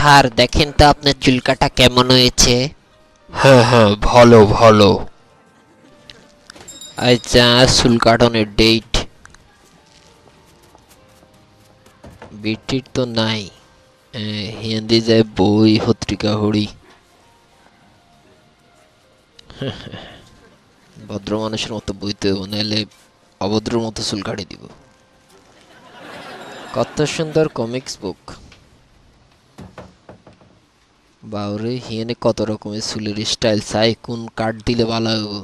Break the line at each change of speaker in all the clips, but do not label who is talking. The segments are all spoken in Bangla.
স্যার দেখেন তো আপনার চুল কাটা কেমন হয়েছে।
হ্যাঁ হ্যাঁ, ভালো ভালো।
আচ্ছা চুল কাটনের ডেট বিটির তো নাই। হিন্দি যায় বই পত্রিকা হড়ি। ভদ্র মানুষের মতো বইতে নাহলে অভদ্র মতো চুল কাটি দিব। কত সুন্দর কমিক্স বুক। বাউরে হিয়ানে কত রকমের চুলের স্টাইল চাই, কোন কাট দিলে ভালো হবো।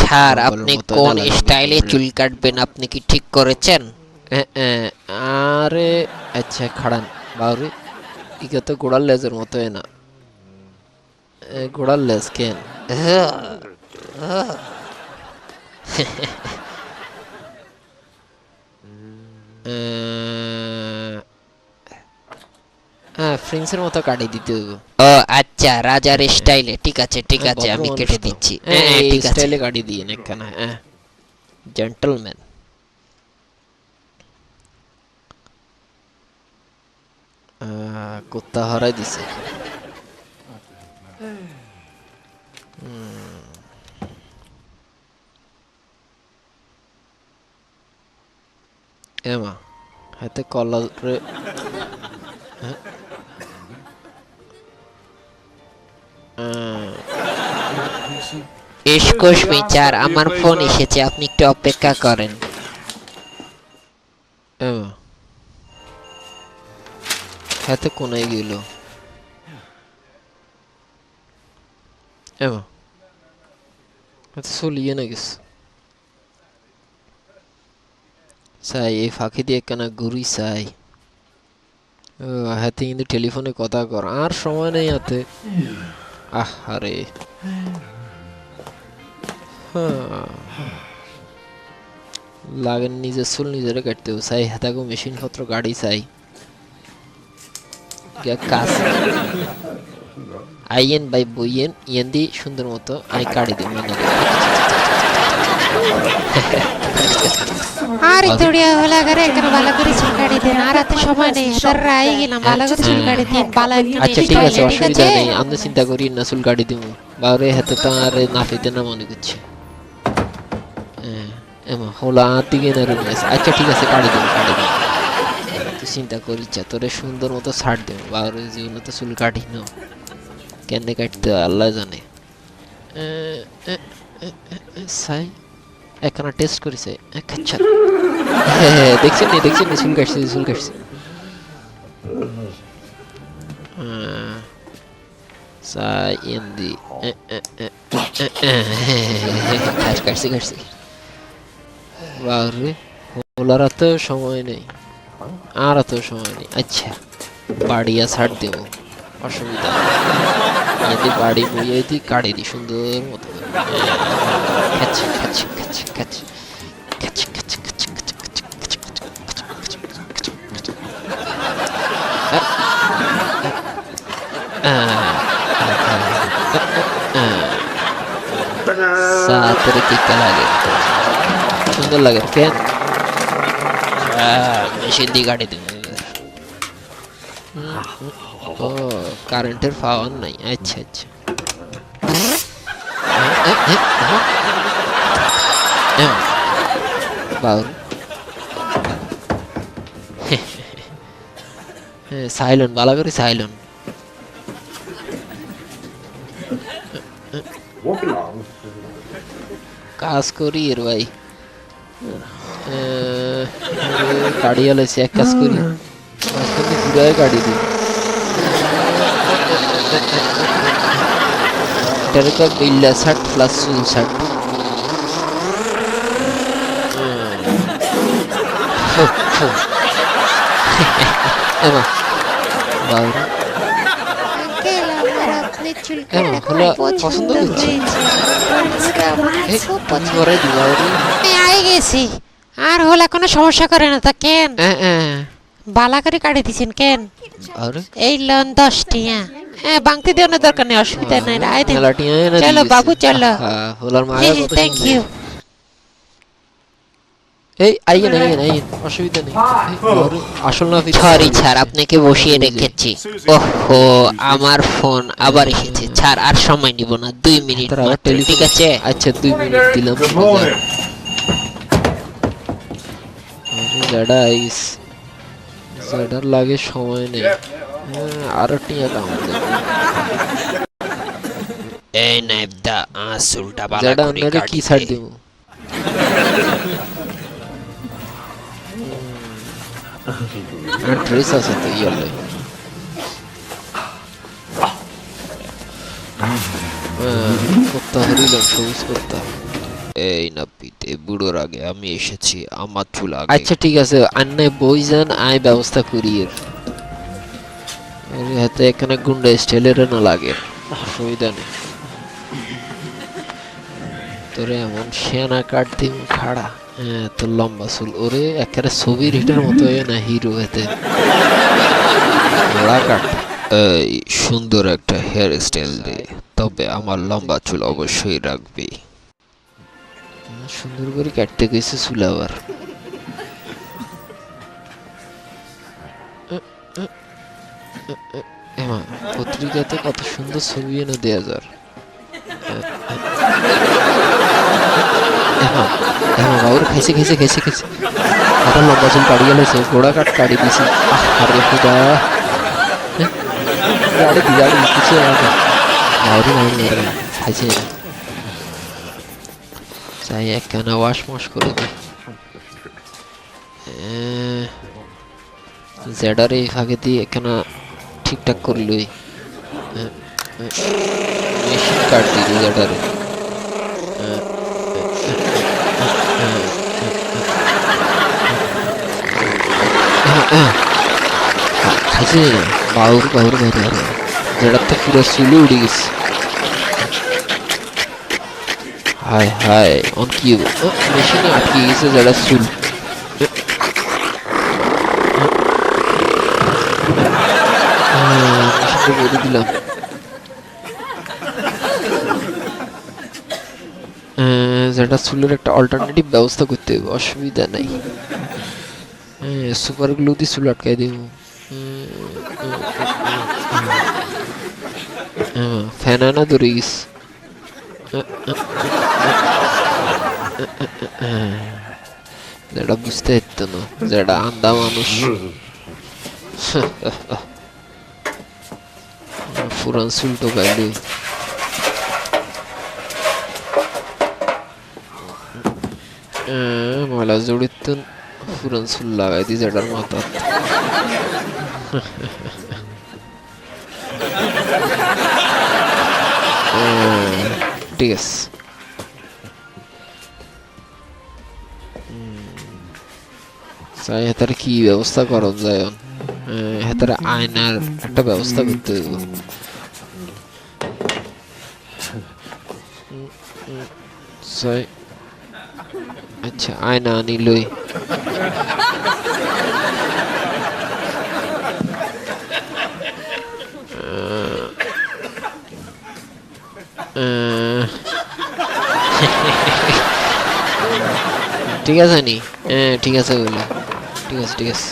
স্যার আপনি কোন স্টাইলে চুল কাটবেন আপনি কি ঠিক করেছেন? আরে আচ্ছা খাড়ান বাউরে, ইকে তো ঘোড়ার লেজের মতো না। ঘোড়ার লেজ কেন? হ্যাঁ ফ্রিন্সের মতো কাটি দিতে হবে। ও আচ্ছা রাজার স্টাইলে, ঠিক আছে ঠিক আছে আমি কেটে দিচ্ছি। ঠিক আছে স্টাইলে কাটি দিয়ে না কেন? জেন্টলম্যান। কুত্তা হরাই দিছে। এমা হাতে কলারে এসকোশ বিচার, আমার ফোন এসেছে, আপনি একটু অপেক্ষা করেন। হাতে কোনায় গেল? এমা হাতে চলিয়ে না গেছে। চাই এই ফাঁকি দিয়ে কেন ঘুরি চাই। হাতে কিন্তু টেলিফোনে কথা কর, আর সময় নেই হাতে। আরে লাগেন নিজের চুল নিজেরে কাটতেও চাই, হাতাগো মেশিন পত্র গাড়ি চাই। কাজ আইয়েন বাই বইয়েন ইয়েন দি সুন্দর মতো আই কাটি দিই মনে।
আরে তোড়িয়া হলা করে একবার ভালো করে চুল কাটি দেন, আর এত সময় নেই, হাতের রাই গেলাম, ভালো করে চুল কাটি দেন। ভালো
আচ্ছা ঠিক আছে অসুবিধা নেই, আপনি চিন্তা করি না, চুল কাটি দিব। বারে হাতে তো আর নাফিতে না মনে করছে। এমা হলা দিকে না রুমে। আচ্ছা ঠিক আছে কাটি দিব কাটি দিব, তুই চিন্তা করিস তোরে সুন্দর মতো ছাড় দেব। বারে জীবনে তো চুল কাটি না, কেন কাটতে আল্লাহ জানে। সাই একখানা টেস্ট করেছে। আচ্ছা দেখছেন নি দেখছেন নি, চুল কাটছে চুল কাটছে। সাই ইন্দি কাটছে কাটছে। বারে ওলার এত সময় নেই, আর এত সময় নেই। আচ্ছা বাড়িয়া ছাড় দেব, অসুবিধা যদি বাড়ি বইয়ে দিই কাটি দিই সুন্দর মতো। খাচ্ছি খাচ্ছি খাচ্ছি খাচ্ছি খাচ্ছি খাচ্ছি খাচ্ছি সাথে টিকা লাগে, সুন্দর লাগে কেন? মেশিন দিয়ে কাটি দেব। ও কারেন্টের পাওয়ার নাই। আচ্ছা আচ্ছা সাইলন ভালো করে সাইলন। কাজ করি এর ভাই, কাড়িয়া লাইছে এক কাজ করি, পুরাই কাটি দিই। এটার তো বিল্লা শার্ট প্লাস চুল শার্ট। পছন্দ করছি
আর হলে কোনো সমস্যা করে না তা কেন? বালা করে কাটি দিছেন কেন? এই লন 10 টিয়া। হ্যাঁ বাংতি দেওয়ার দরকার নেই, অসুবিধা নাই। চলো বাবু চলো। Thank you.
এই আইয়েন আইয়েন আইয়েন, অসুবিধা নেই। এই, বাউরে, আসল না
সরি স্যার, আপনাকে বসিয়ে রেখেছি। ওহো, আমার ফোন আবার এসেছে। স্যার আর সময় নিব না, 2 মিনিট
তার আবার
মাত্র,
টেলিফোন।
ঠিক আছে?
আচ্ছা 2 মিনিট দিলাম। জেডা আইস, জেডার লাগে সময় নেই। আরো টিয়া কাম
এই নাইবদা আসলটা বালা
জেডা
করে
আপনারে কি
কাটি
ছাড়
দে।
দিব? ড্রেস আছে তো ইয়ালে। কুত্তা হরিলাম, সবুজ কুত্তা।
এই নাপিতে বুড়োর আগে আমি এসেছি, আমার চুল আগে।
আচ্ছা ঠিক আছে, আন্নে বই যান, আয় ব্যবস্থা করি এর। হাতে এখানে গুন্ডা স্টাইলের না লাগে, অসুবিধা নেই। তোরে এমন সেনা কাট দিম খাড়া। হ্যাঁ, তোর লম্বা চুল, ওরে একেবারে ছবির হিটার মতো না, হিরো হেতে ঘোড়া কাট।
এই সুন্দর একটা হেয়ার স্টাইল দে, তবে আমার লম্বা চুল অবশ্যই রাখবি।
সুন্দর করে কাটতে গেছে চুল আবার। এমা পত্রিকাতে কত সুন্দর ছবি এনে দেয়া যার। এমা এমা বাবুর খাইছে খাইছে খাইছে খাইছে, আবার লম্বা চুল কাটি গেলেছে, ঘোড়া কাট কাটি দিছি। আরে খুদা, গাড়ি দি গাড়ি কিছু বাবুরি বাবুরি খাইছে। চাই একখানা ওয়াশ মশ করে দিই। জেডার এই ফাঁকে দিয়ে একখানা ঠিকঠাক করলই। মেশিন কাট দিই জেডারে। খাইছে বাউর বাউর বাউর, জেডার তো পুরো চুলে উড়ে গেছে। হায় হায়, অন কি মেশিনে আটকে গেছে জেডার চুল। মেশিনটা বলে দিলাম। যেটা চুলের একটা অল্টারনেটিভ ব্যবস্থা করতে হবে, অসুবিধা নাই। সুপার গ্লু দিয়ে চুল আটকাই দেব। ফ্যান আনা ধরে গেছে। যেটা বুঝতে হতো না, যেটা আন্দা মানুষ। পুরান চুল টোকাইলে ময়লা জড়িত পুরান চুল লাগাই দি যেটার মাথাত। ঠিক আছে, চাই হেতার কি ব্যবস্থা করন যায়। হেতার আয়নার একটা ব্যবস্থা করতে দেব। আচ্ছা আয়না আনিলই। ঠিক আছে নি? ঠিক আছে বলে, ঠিক আছে ঠিক আছে।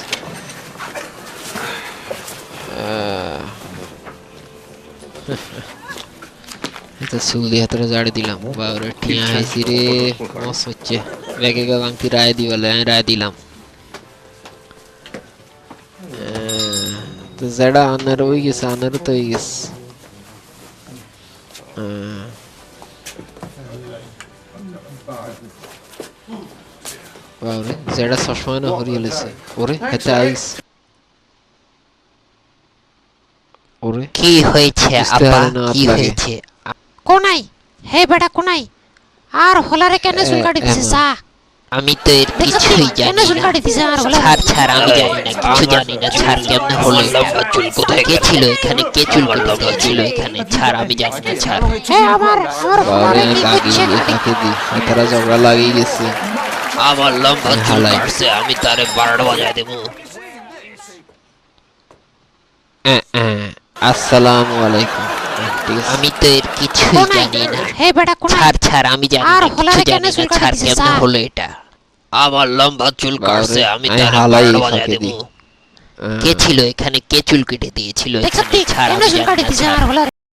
চুল দিয়ে হাতরে জাড়ি দিলাম, বাবরে টিয়া হাইছি রে, মস হচ্ছে। ব্যাগে গাংতি রায় দিবালে, আমি রায় দিলাম। তো যেটা আনার হয়ে গেছে, আনারও তো হয়ে গেছে। বাবরে যেটা চশমা না হরিয়ে লেছে, ওরে হেতে আইস। ওরে
কি হয়েছে
বুঝতে
আপা,
পারে না,
কি
আপনাকে।
হয়েছে? কোনাই, হে বেটা কোনাই, আর হলারে কেন চুল কাটি দিছে? যা, আমি তো এর কিছুই কেন জানি চুল
মানে
কাটি দিছে আর হলারে? ছাড় ছাড়, আমি জানি না, কিছু জানি না। ছাড়, কেমনে হলো এটা? চুল কোথায় কে ছিল এখানে? কে চুল কেটে দিয়েছিল এখানে? ছাড়, আমি জানি না। ছাড়। হে আমার
বাবরে
হলারে কি
লাগিয়ে
করছে?
ফাঁকে দি, তারা ঝগড়া লাগিয়ে গেছে।
আমার লম্বা চুল
হালাই।
কাটছে, আমি তারে 12টা বাজায় দেবো।
আসসালামু আলাইকুম। ঠিক আছে,
আমি তো এর কিছুই জানি না। হে বেটা কোনাই, ছাড় ছাড়, আমি জানি
আর
না,
হলারে
কিছু
কেন
জানি
চুল
না।
কাটি
ছাড়,
দিছে?
কেমনে
যা।
হলো এটা?
আমার লম্বা চুল কাটছে আমি
আই
তার
হালাই
বারোটা বাজায়
ফাঁকে
দেবো
দি।
কে ছিল এখানে কে চুল কেটে দিয়েছিল
দেখ
এখানে
সত্যি
ছাড় আমি
এমন চুল
জানি
কাটি
না,
দিছে
ছাড়।
আমার হলো